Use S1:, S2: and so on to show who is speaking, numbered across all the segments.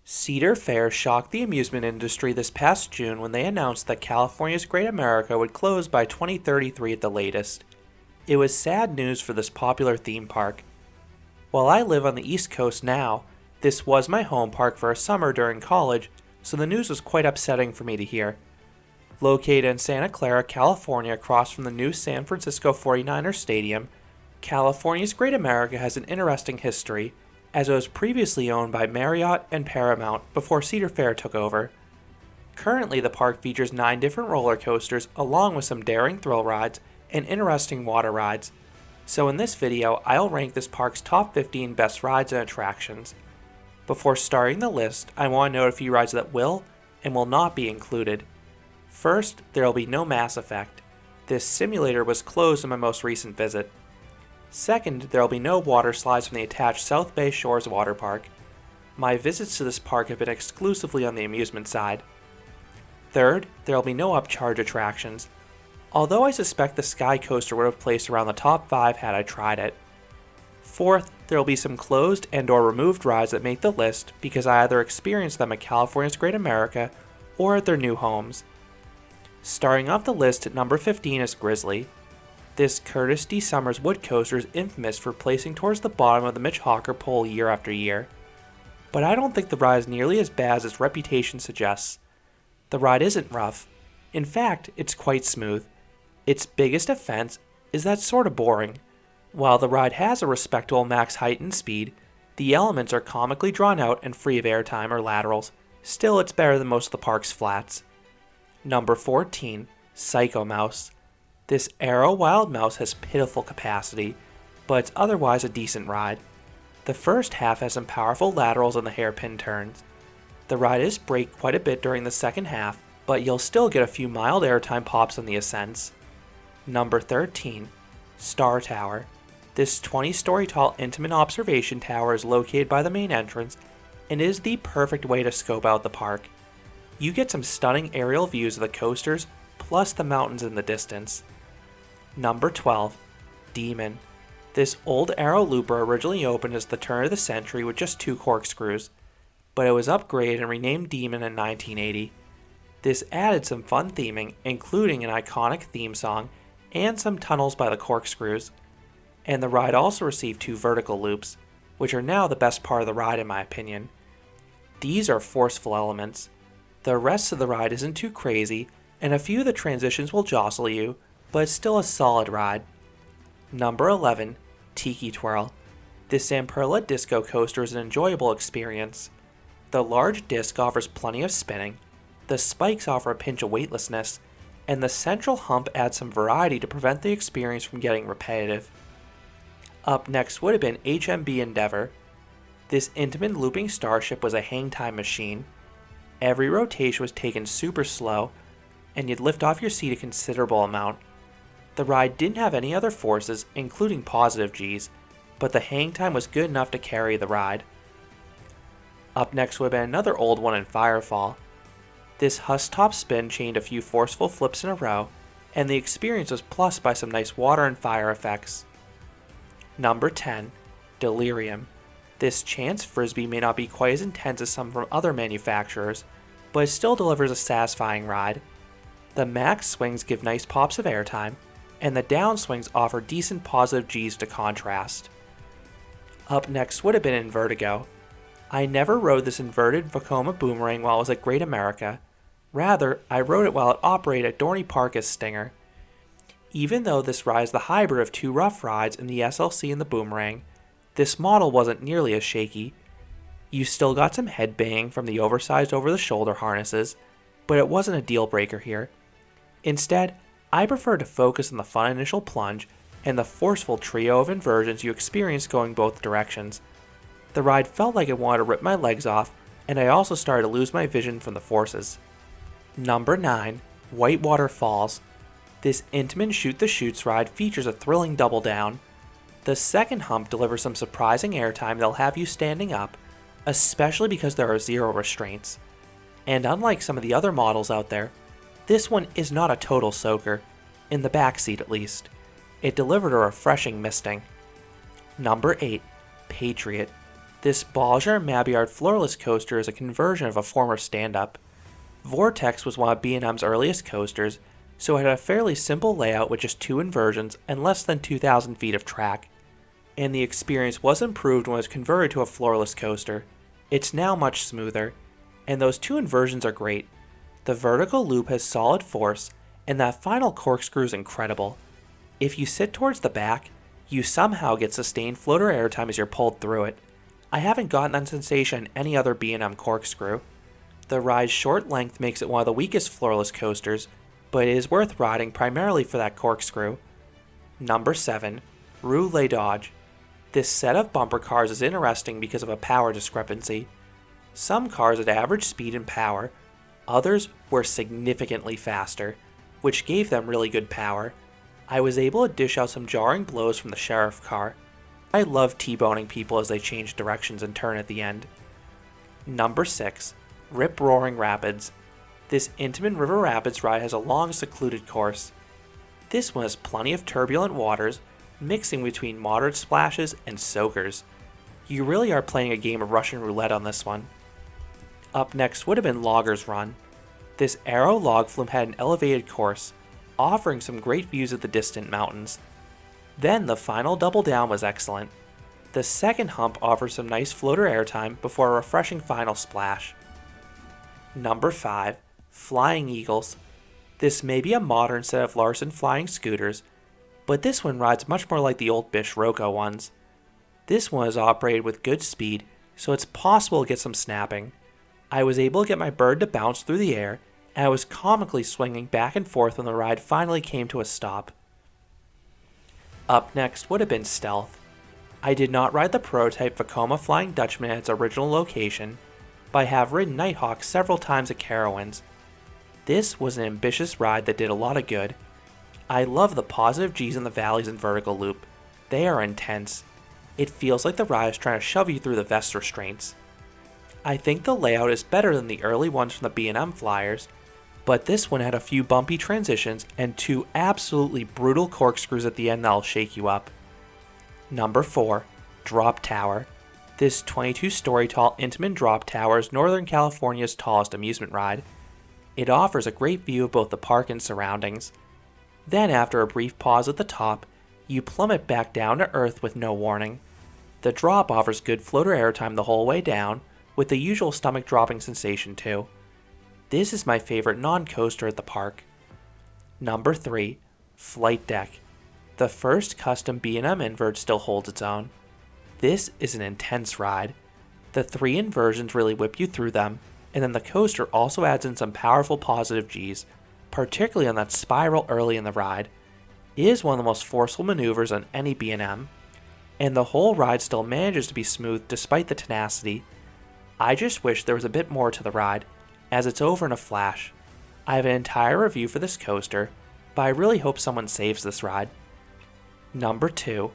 S1: Cedar Fair shocked the amusement industry this past June when they announced that California's Great America would close by 2033 at the latest. It was sad news for this popular theme park. While I live on the East Coast now, this was my home park for a summer during college, so the news was quite upsetting for me to hear. Located in Santa Clara, California, across from the new San Francisco 49ers Stadium, California's Great America has an interesting history, as it was previously owned by Marriott and Paramount before Cedar Fair took over. Currently, the park features 9 different roller coasters along with some daring thrill rides and interesting water rides. So in this video, I'll rank this park's top 15 best rides and attractions. Before starting the list, I want to note a few rides that will and will not be included. First, there will be no Mass Effect. This simulator was closed in my most recent visit. Second, there will be no water slides from the attached South Bay Shores water park. My visits to this park have been exclusively on the amusement side. Third, there will be no upcharge attractions, although I suspect the Sky Coaster would have placed around the top 5 had I tried it. Fourth, there will be some closed and/or removed rides that make the list because I either experienced them at California's Great America or at their new homes. Starting off the list at number 15 is Grizzly. This Curtis D. Summers wood coaster is infamous for placing towards the bottom of the Mitch Hawker poll year after year. But I don't think the ride is nearly as bad as its reputation suggests. The ride isn't rough. In fact, it's quite smooth. Its biggest offense is that it's sort of boring. While the ride has a respectable max height and speed, the elements are comically drawn out and free of airtime or laterals. Still, it's better than most of the park's flats. Number 14, Psycho Mouse. This Arrow Wild Mouse has pitiful capacity, but it's otherwise a decent ride. The first half has some powerful laterals and the hairpin turns. The ride is braked quite a bit during the second half, but you'll still get a few mild airtime pops on the ascents. Number 13, Star Tower. This 20-story tall intimate observation tower is located by the main entrance and is the perfect way to scope out the park. You get some stunning aerial views of the coasters, plus the mountains in the distance. Number 12, Demon. This old Arrow looper originally opened as the turn of the century with just 2 corkscrews, but it was upgraded and renamed Demon in 1980. This added some fun theming, including an iconic theme song and some tunnels by the corkscrews. And the ride also received 2 vertical loops, which are now the best part of the ride in my opinion. These are forceful elements. The rest of the ride isn't too crazy, and a few of the transitions will jostle you, but it's still a solid ride. Number 11, Tiki Twirl. This Zamperla disco coaster is an enjoyable experience. The large disc offers plenty of spinning, the spikes offer a pinch of weightlessness, and the central hump adds some variety to prevent the experience from getting repetitive. Up next would have been H.M.B. Endeavor. This intimate looping starship was a hang time machine. Every rotation was taken super slow, and you'd lift off your seat a considerable amount. The ride didn't have any other forces, including positive Gs, but the hang time was good enough to carry the ride. Up next would have been another old one in Firefall. This husk-top spin chained a few forceful flips in a row, and the experience was plussed by some nice water and fire effects. Number 10, Delirium. This chance frisbee may not be quite as intense as some from other manufacturers, but it still delivers a satisfying ride. The max swings give nice pops of airtime, and the downswings offer decent positive Gs to contrast. Up next would have been Invertigo. I never rode this inverted Vekoma boomerang while I was at Great America. Rather, I rode it while it operated at Dorney Park as Stinger. Even though this ride is the hybrid of 2 rough rides in the SLC and the boomerang, this model wasn't nearly as shaky. You still got some head banging from the oversized over-the-shoulder harnesses, but it wasn't a deal breaker here. Instead, I prefer to focus on the fun initial plunge and the forceful trio of inversions you experience going both directions. The ride felt like it wanted to rip my legs off, and I also started to lose my vision from the forces. Number 9, Whitewater Falls. This intimate shoot-the-chutes ride features a thrilling double down. The second hump delivers some surprising airtime that'll have you standing up, especially because there are 0 restraints. And unlike some of the other models out there, this one is not a total soaker, in the backseat at least. It delivered a refreshing misting. Number 8, Patriot. This Balger Mabillard floorless coaster is a conversion of a former stand-up. Vortex was one of B&M's earliest coasters, so it had a fairly simple layout with just 2 inversions and less than 2,000 feet of track. And the experience was improved when it was converted to a floorless coaster. It's now much smoother, and those 2 inversions are great. The vertical loop has solid force, and that final corkscrew is incredible. If you sit towards the back, you somehow get sustained floater airtime as you're pulled through it. I haven't gotten that sensation in any other B&M corkscrew. The ride's short length makes it one of the weakest floorless coasters, but it is worth riding primarily for that corkscrew. Number 7. Rue le Dodge. This set of bumper cars is interesting because of a power discrepancy. Some cars had average speed and power, others were significantly faster, which gave them really good power. I was able to dish out some jarring blows from the sheriff car. I love T-boning people as they change directions and turn at the end. Number 6. Rip Roaring Rapids. This Intamin River Rapids ride has a long secluded course. This one has plenty of turbulent waters, mixing between moderate splashes and soakers. You really are playing a game of Russian roulette on this one. Up next would have been Logger's Run. This Arrow log flume had an elevated course, offering some great views of the distant mountains. Then the final double down was excellent. The second hump offers some nice floater airtime before a refreshing final splash. Number 5. Flying Eagles. This may be a modern set of Larson flying scooters, but this one rides much more like the old Bish Roco ones. This one is operated with good speed, so it's possible to get some snapping. I was able to get my bird to bounce through the air, and I was comically swinging back and forth when the ride finally came to a stop. Up next would have been Stealth. I did not ride the prototype Vekoma Flying Dutchman at its original location, but I have ridden Nighthawk several times at Carowinds. This was an ambitious ride that did a lot of good. I love the positive G's in the valleys and vertical loop. They are intense. It feels like the ride is trying to shove you through the vest restraints. I think the layout is better than the early ones from the B&M Flyers, but this one had a few bumpy transitions and 2 absolutely brutal corkscrews at the end that'll shake you up. Number 4. Drop Tower. This 22-story tall Intamin drop tower is Northern California's tallest amusement ride. It offers a great view of both the park and surroundings. Then, after a brief pause at the top, you plummet back down to earth with no warning. The drop offers good floater airtime the whole way down, with the usual stomach-dropping sensation too. This is my favorite non-coaster at the park. Number 3. Flight Deck. The first custom B&M invert still holds its own. This is an intense ride. The 3 inversions really whip you through them, and then the coaster also adds in some powerful positive G's, particularly on that spiral early in the ride. It is one of the most forceful maneuvers on any B&M, and the whole ride still manages to be smooth despite the tenacity. I just wish there was a bit more to the ride, as it's over in a flash. I have an entire review for this coaster, but I really hope someone saves this ride. Number 2.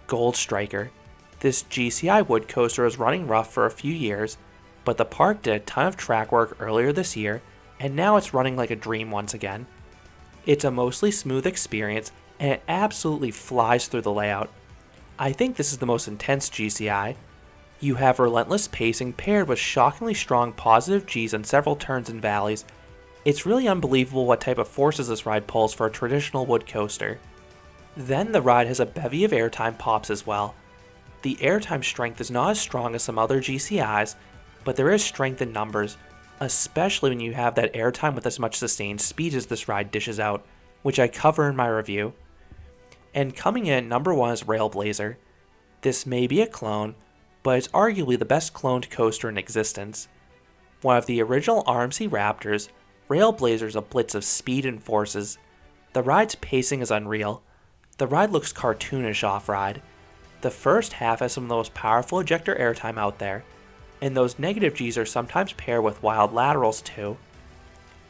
S1: Gold Striker. This GCI wood coaster was running rough for a few years, but the park did a ton of track work earlier this year, and now it's running like a dream once again. It's a mostly smooth experience, and it absolutely flies through the layout. I think this is the most intense GCI. You have relentless pacing paired with shockingly strong positive G's on several turns and valleys. It's really unbelievable what type of forces this ride pulls for a traditional wood coaster. Then the ride has a bevy of airtime pops as well. The airtime strength is not as strong as some other GCIs, but there is strength in numbers, especially when you have that airtime with as much sustained speed as this ride dishes out, which I cover in my review. And coming in at number 1 is RailBlazer. This may be a clone, but it's arguably the best cloned coaster in existence. One of the original RMC Raptors, RailBlazer is a blitz of speed and forces. The ride's pacing is unreal. The ride looks cartoonish off-ride. The first half has some of the most powerful ejector airtime out there, and those negative G's are sometimes paired with wild laterals too.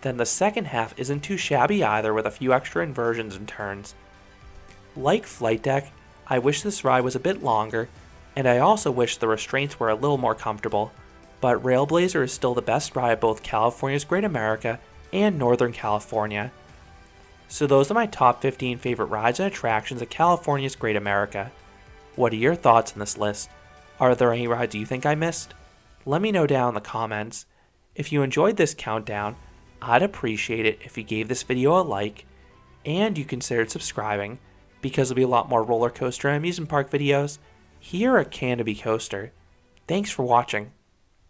S1: Then the second half isn't too shabby either with a few extra inversions and turns. Like Flight Deck, I wish this ride was a bit longer, and I also wish the restraints were a little more comfortable, but RailBlazer is still the best ride at both California's Great America and Northern California. So those are my top 15 favorite rides and attractions at California's Great America. What are your thoughts on this list? Are there any rides you think I missed? Let me know down in the comments. If you enjoyed this countdown, I'd appreciate it if you gave this video a like and you considered subscribing, because there'll be a lot more roller coaster and amusement park videos here at H.M.B Coaster. Thanks for watching.